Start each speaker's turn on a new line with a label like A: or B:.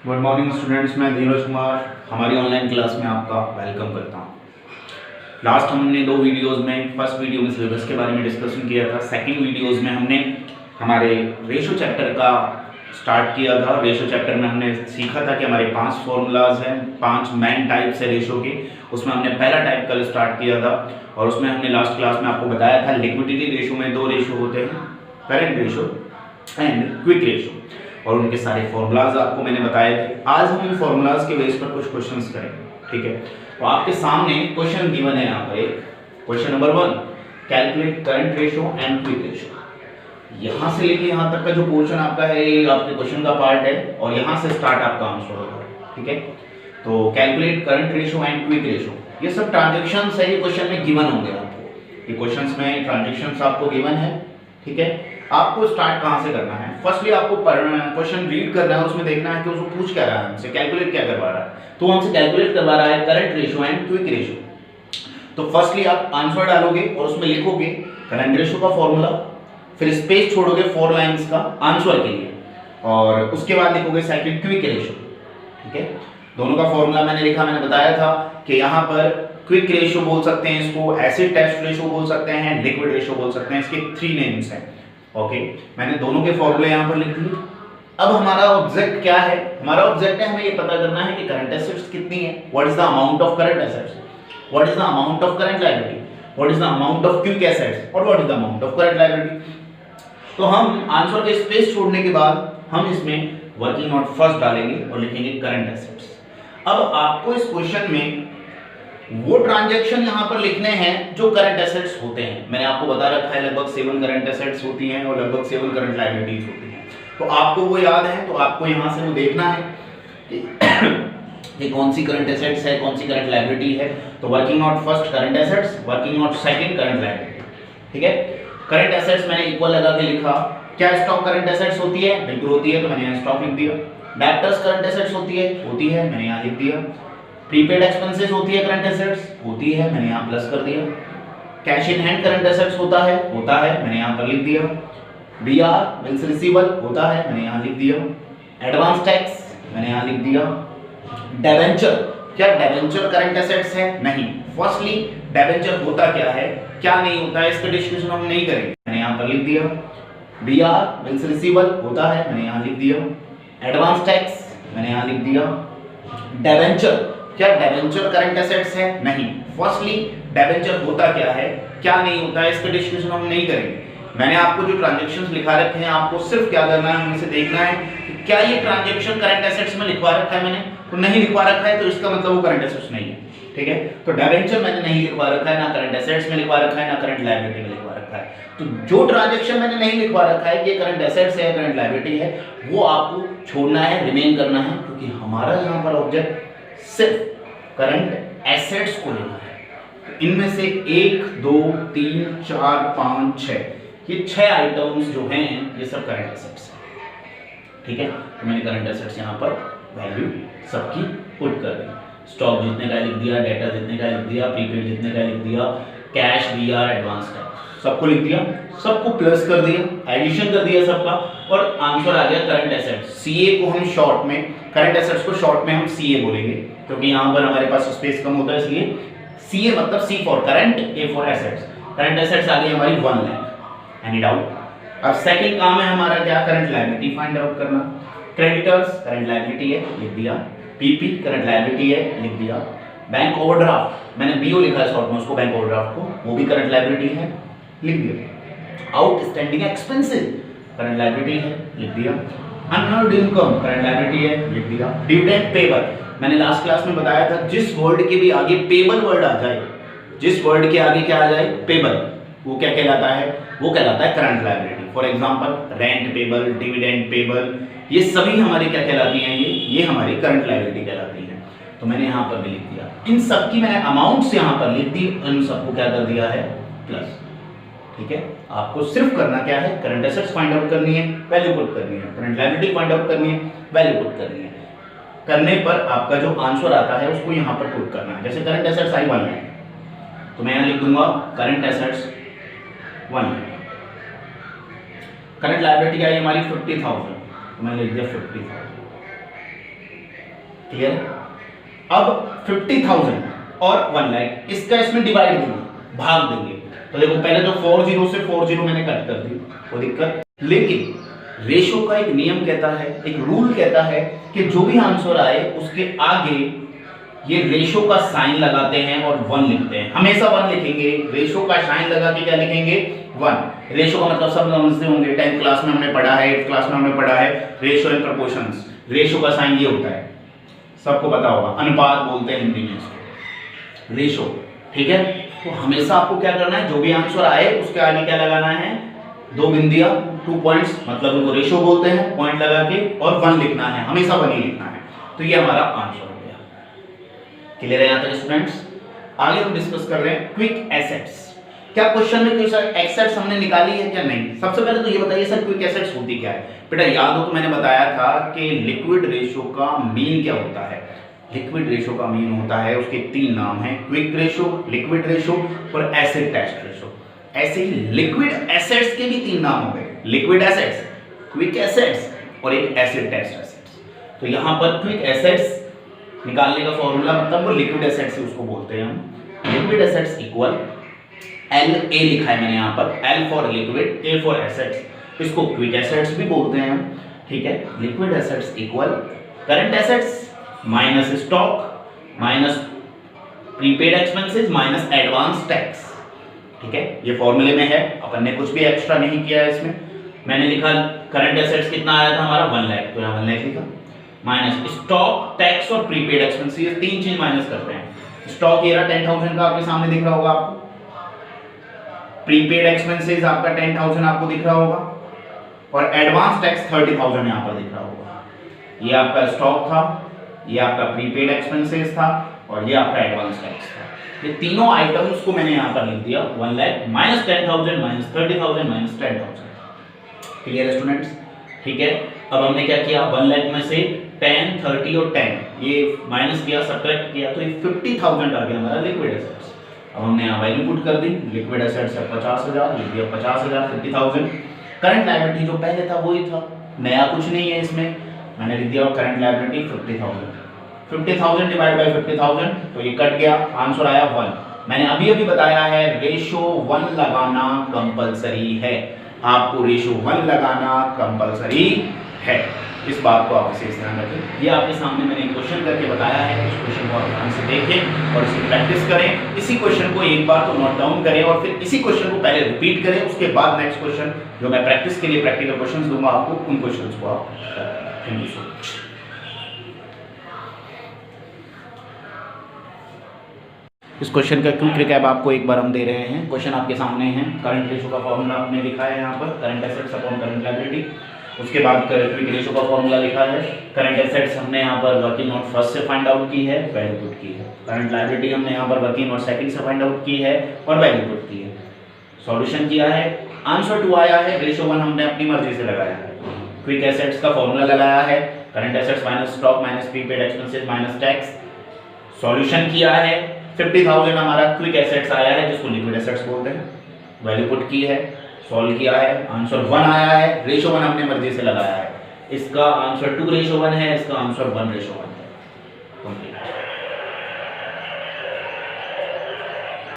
A: Good morning students, मैं धीरज कुमार हमारी online class में आपका वेलकम करता हूँ। लास्ट हमने दो वीडियोस में, फर्स्ट वीडियो में सिलेबस के बारे में डिस्कशन किया था, सेकंड वीडियोस में हमने हमारे रेशो चैप्टर का स्टार्ट किया था। रेशो चैप्टर में हमने सीखा था कि हमारे 5 फॉर्मूलाज हैं, 5 मेन टाइप्स है रेशो के। उसमें हमने पहला टाइप कल स्टार्ट किया था और उसमें हमने लास्ट क्लास में आपको बताया था लिक्विडिटी रेशो में 2 रेशो होते हैं, current ratio and quick ratio, और उनके सारे फॉर्मूलाज आपको मैंने बताए थे। आज हम इन फॉर्मूलाज के बेस पर कुछ क्वेश्चंस करेंगे, ठीक है। तो आपके सामने क्वेश्चन गिवन है यहाँ पर एक question number 1, calculate current ratio and quick ratio. यहाँ से लेके यहाँ तक का जो पोर्शन आपका है ये आपके क्वेश्चन का पार्ट है और यहाँ से स्टार्ट आपका आंसर होगा, ठीक है। तो calculate current ratio and quick ratio, ये सब ट्रांजेक्शन्स है, ये क्वेश्चन में गिवन होंगे आपको। ये क्वेश्चंस में ट्रांजेक्शन्स आपको गिवन है, ठीक है। आपको स्टार्ट कहाँ से करना है? फर्स्टली आपको क्वेश्चन रीड करना है, उसमें देखना है कि उसको पूछ क्या रहा है हमसे, कैलकुलेट क्या करवा रहा है। तो हमसे कैलकुलेट करवा रहा है current ratio and quick ratio. तो फर्स्टली आप आंसर डालोगे और उसमें लिखोगे करंट रेशो का फॉर्मूला, फिर स्पेस छोड़ोगे 4 लाइंस का आंसर के लिए, और उसके बाद लिखोगे सेकंड क्विक रेशो, ठीक है। दोनों का फॉर्मूला मैंने लिखा, मैंने बताया था कि यहाँ पर क्विक रेशो बोल सकते हैं इसको, एसिड टेस्ट रेशो बोल सकते हैं, लिक्विड रेशो बोल सकते हैं, इसके 3 नेम्स हैं, ओके। मैंने दोनों के फॉर्मूले यहाँ पर लिख दिए। अब हमारा ऑब्जेक्ट क्या है? हमारा ऑब्जेक्ट है हमें ये पता करना है कि करंट एसेट्स कितनी है, what is the amount of current assets, what is the amount of current liability, what is the amount of quick assets और what is the amount of current liability. तो हम आंसर के space छोड़ने के बाद हम इसमें वर्किंग नोट फर्स्ट डालेंगे और लिखेंगे करंट एसेट्स। अब आपको इस क्वेश्चन में वो ट्रांजैक्शन यहां पर लिखने हैं जो करंट एसेट्स होते हैं। मैंने आपको बता रखा है लगभग 7 करंट एसेट्स होती हैं और लगभग 7 करंट लायबिलिटीज होती हैं। तो आपको वो याद है, तो आपको यहां से वो देखना है कि कौन सी करंट एसेट्स है, कौन सी करंट लायबिलिटी है। तो working node first current assets, working note second current liability, ठीक है। करंट एसेट्स मैंने इक्वल लगा के लिखा। क्या स्टॉक करंट एसेट्स होती है? बिल्कुल होती है, तो मैंने यहां स्टॉक लिख दिया। डेब्टर्स करंट एसेट्स होती है, मैंने यहां लिख दिया। प्रीपेड एक्सपेंसेस होती है करंट एसेट्स, होती है, मैंने यहां प्लस कर दिया। Cash in hand current assets होता है, मैंने यहां पर लिख दिया। बीआर बिल्स रिसीवेबल होता है, मैंने यहां लिख दिया। एडवांस टैक्स मैंने यहां लिख दिया। डिबेंचर, क्या डिबेंचर करंट एसेट्स है? नहीं। फर्स्टली डिबेंचर होता क्या है, क्या नहीं होता है, इसका डिस्कशन हम नहीं करेंगे, मैंने यहां पर लिख दिया। बीआर बिल्स रिसीवेबल होता है, मैंने यहां लिख दिया। एडवांस टैक्स मैंने यहां लिख दिया। डिबेंचर, क्या डिबेंचर करंट एसेट्स है? नहीं। फर्स्टली डिबेंचर होता क्या है, क्या नहीं होता है, इसका डिस्कशन हम नहीं करेंगे। मैंने आपको जो ट्रांजैक्शंस लिखा रखे हैं, आपको सिर्फ क्या करना है, हमें से देखना है कि क्या ये ट्रांजैक्शन करंट एसेट्स में लिखवा रखा है मैंने, तो नहीं लिखवा रखा है तो इसका मतलब वो करंट एसेट्स नहीं है, ठीक है। तो डिबेंचर मैंने नहीं लिखवा रखा है, ना करंट एसेट्स में लिखवा रखा है, ना करंट लायबिलिटी में लिखवा रखा है। तो जो ट्रांजैक्शन मैंने नहीं लिखवा रखा है कि ये करंट एसेट्स है, करंट लायबिलिटी है, वो आपको छोड़ना है, रिमेन करना है, क्योंकि हमारा यहाँ पर ऑब्जेक्ट सिर्फ करंट एसेट्स को लेना है। इनमें से 1 2 3 4 5 6, ये 6 आइटम्स जो हैं ये सब करंट एसेट्स हैं, ठीक है। तो मैंने करंट एसेट्स यहाँ पर वैल्यू सबकी पुट कर दी। स्टॉक जितने का लिख दिया, डेटा जितने का लिख दिया, प्रीपेड जितने का लिख दिया, कैश, बीआर, एडवांस टैक्स सबको लिख दिया, सबको प्लस कर दिया, एडिशन कर दिया सबका, और आंसर आ गया करंट एसेट्स। सीए को हम शॉर्ट में, करंट एसेट्स को शॉर्ट में हम सीए बोलेंगे, क्योंकि यहाँ पर हमारे पास स्पेस कम होता है, इसलिए सीए मतलब C for current, A for assets. Current assets आ गई हमारी 1 लाख। Any doubt? अब सेकंड काम है हमारा क्या, करंट लायबिलिटी फाइंड आउट करना। क्रेडिटर्स करंट लायबिलिटी है, लिख दिया। पीपी करंट लायबिलिटी है, लिख दिया। बैंक ओवरड्राफ्ट मैंने बीओ लिखा है शॉर्ट में उसको, बैंक ओवरड्राफ्ट को, वो भी करंट लायबिलिटी है, लिख दिया। आउटस्टैंडिंग एक्सपेंसेस करंट लायबिलिटी है, लिख दिया। अनअर्न्ड इनकम करंट लायबिलिटी है, लिख दिया। डिविडेंड पेबल, मैंने लास्ट क्लास में बताया था जिस वर्ड के भी आगे पेबल वर्ड आ जाए, जिस वर्ड के आगे क्या आ जाए, पेबल, वो क्या कहलाता है, वो कहलाता है current liability. For example rent payable, dividend payable, ये सभी हमारी क्या कहलाती हैं, ये हमारी करंट लायबिलिटी कहलाती है। तो मैंने यहाँ पर भी लिख दिया। इन सब की मैंने अमाउंट्स यहाँ पर लिख दी, इन सबको क्या कर दिया है, प्लस, ठीक है। आपको सिर्फ करना क्या है, करंट एसेट्स फाइंड आउट करनी है, वैल्यू पुट करनी है, करंट लायबिलिटी फाइंड आउट करनी है, वैल्यू पुट करनी है। करने पर आपका जो आंसर आता है उसको यहाँ पर पुट करना है। जैसे करंट एसेट्स आई 1 लाख, तो मैं यहाँ लिख दूंगा current assets 1 lakh. Current liability आई हमारी 50,000, तो मैंने लिख दिया 50,000। क्लियर है? अब 50,000 और 1 लाख इसका इसमें डिवाइड देंगे, भाग देंगे। तो देखो पहले तो 40 से 40 मैंने कट कर दी, कोई दिक्कत। लेकिन रेशो का एक नियम कहता है, एक रूल कहता है कि जो भी आंसर आए उसके आगे ये रेशो का साइन लगाते हैं और 1 लिखते हैं, हमेशा 1 लिखेंगे। रेशो का साइन लगा के क्या लिखेंगे? 1। रेशो का मतलब सब समझते होंगे, 10th क्लास में हमने पढ़ा है, 8th क्लास में हमने पढ़ा है, रेशो एंड प्रपोर्शंस। रेशो का साइन ये होता है, सबको पता होगा, अनुपात बोलते हैं हिंदी में इसको, रेशो। ठीक है, तो हमेशा आपको क्या करना है, जो भी आंसर आए उसके आगे क्या लगाना है? 2 बिंदियां, 2 पॉइंट्स, मतलब उनको रेशो बोलते हैं, पॉइंट लगा के, और 1 लिखना है, हमेशा 1 ही लिखना है। तो ये हमारा आंसर हो गया। क्लियर है यहाँ तक स्टूडेंट्स? आगे हम डिस्कस कर रहे हैं क्विक एसेट्स। क्या क्वेश्चन में कोई एसेट्स हमने निकाली है क्या? नहीं। सबसे पहले तो ये बताइए सर क्विक एसेट्स होती क्या है? बेटा याद हो तो मैंने बताया था कि लिक्विड रेशो का मीन क्या होता है। लिक्विड रेशो का मीन होता है, उसके 3 नाम हैं, क्विक रेशो, लिक्विड रेशो और एसिड टेस्ट रेशो। ऐसे ही लिक्विड एसेट्स के भी 3 नाम हो गए, लिक्विड एसेट्स, क्विक एसेट्स और एक एसिड टेस्ट एसेट्स। तो यहाँ पर क्विक एसेट्स निकालने का फॉर्मूला, मतलब वो लिक्विड एसेट्स है उसको बोलते हैं हम। लिक्विड एसेट्स इक्वल LA लिखा है मैंने यहाँ पर, L for liquid, A for assets, इसको क्विक एसेट्स भी बोलते हैं हम। ठीक है, liquid assets equal current assets minus stock minus prepaid expenses minus advance tax. ठीक है, ये फॉर्मूले में है, अपन ने कुछ भी एक्स्ट्रा नहीं किया है इसमें। मैंने लिखा करंट एसेट्स कितना आया था हमारा? 1 लाख, तो यहाँ 1 लाख लिखा, माइनस स्टॉक, टैक्स और प्रीपेड एक्सपेंसेस, ये 3 चीज माइनस करते हैं। स्टॉक ये रहा 10,000 का, आपके सामने दिख रहा होगा आपको। प्रीपेड एक्सपेंसेस आपका 10,000 आपको दिख रहा होगा, और एडवांस टैक्स 30,000 यहाँ पर दिख रहा होगा। ये आपका स्टॉक था, ये आपका प्रीपेड एक्सपेंसेस था, और ये आपका एडवांस टैक्स था। ये तीनों आइटम्स को मैंने यहाँ पर लिख दिया 1 lakh minus 10,000 minus 30,000 minus 10,000। Clear है स्टूडेंट्स? ठीक है, अब हमने क्या किया, 1 लाख में से 10, 30 और 10 ये माइनस किया, सब्ट्रैक्ट किया, तो ये 50,000 आ गया हमारा लिक्विड एसेट्स। अब हमने यहाँ वैल्यू पुट कर दी, लिक्विड एसेट्स है 50,000, लिख दिया 50,000, 50,000। करंट लायबिलिटी जो पहले था वही था, नया कुछ नहीं है इसमें, मैंने लिख दिया करंट लायबिलिटी 50,000। 50,000 डिवाइड बाय 50,000, तो ये कट गया, आंसर आया 1। मैंने अभी अभी बताया है रेशो 1 लगाना कंपलसरी है, आपको रेशो 1 लगाना कंपलसरी है, इस बात को आप विशेष ध्यान रखें। ये आपके सामने मैंने क्वेश्चन करके बताया है, इस क्वेश्चन को आप ध्यान से देखें और इसकी प्रैक्टिस करें। इसी क्वेश्चन को एक बार तो नोट डाउन करें और फिर इसी क्वेश्चन को पहले रिपीट करें, उसके बाद नेक्स्ट क्वेश्चन जो मैं प्रैक्टिस के लिए प्रैक्टिकल क्वेश्चंस दूंगा आपको, उन क्वेश्चंस को आप करें। Thank you so much. इस क्वेश्चन का क्विक रिकैप आपको एक बार हम दे रहे हैं। क्वेश्चन आपके सामने है, करंट रेशो का फॉर्मूला आपने लिखा है यहाँ पर, current assets upon current liability. उसके बाद क्विक रेशो का फॉर्मूला लिखा है, करंट एसेट्स हमने यहाँ पर वर्किंग नोट फर्स्ट से फाइंड आउट की है, वैल्यू पुट की है। करंट लायबिलिटी हमने यहाँ पर वर्किंग नोट सेकंड से फाइंड आउट की है और वैल्यू पुट की है। सॉल्यूशन किया है, आंसर 2 आया है, रेशो 1 हमने अपनी मर्जी से लगाया है। क्विक एसेट्स का फॉर्मूला लगाया है, current assets minus stock minus prepaid expenses minus tax. Solution किया है, 50,000 हमारा क्विक एसेट्स आया है जिसको लिक्विड एसेट्स बोलते हैं, वैल्यू पुट की है, सॉल्व किया है, आंसर 1 आया है, रेशो 1 हमने मर्जी से लगाया है। इसका आंसर 2:1 है, इसका आंसर 1:1 है।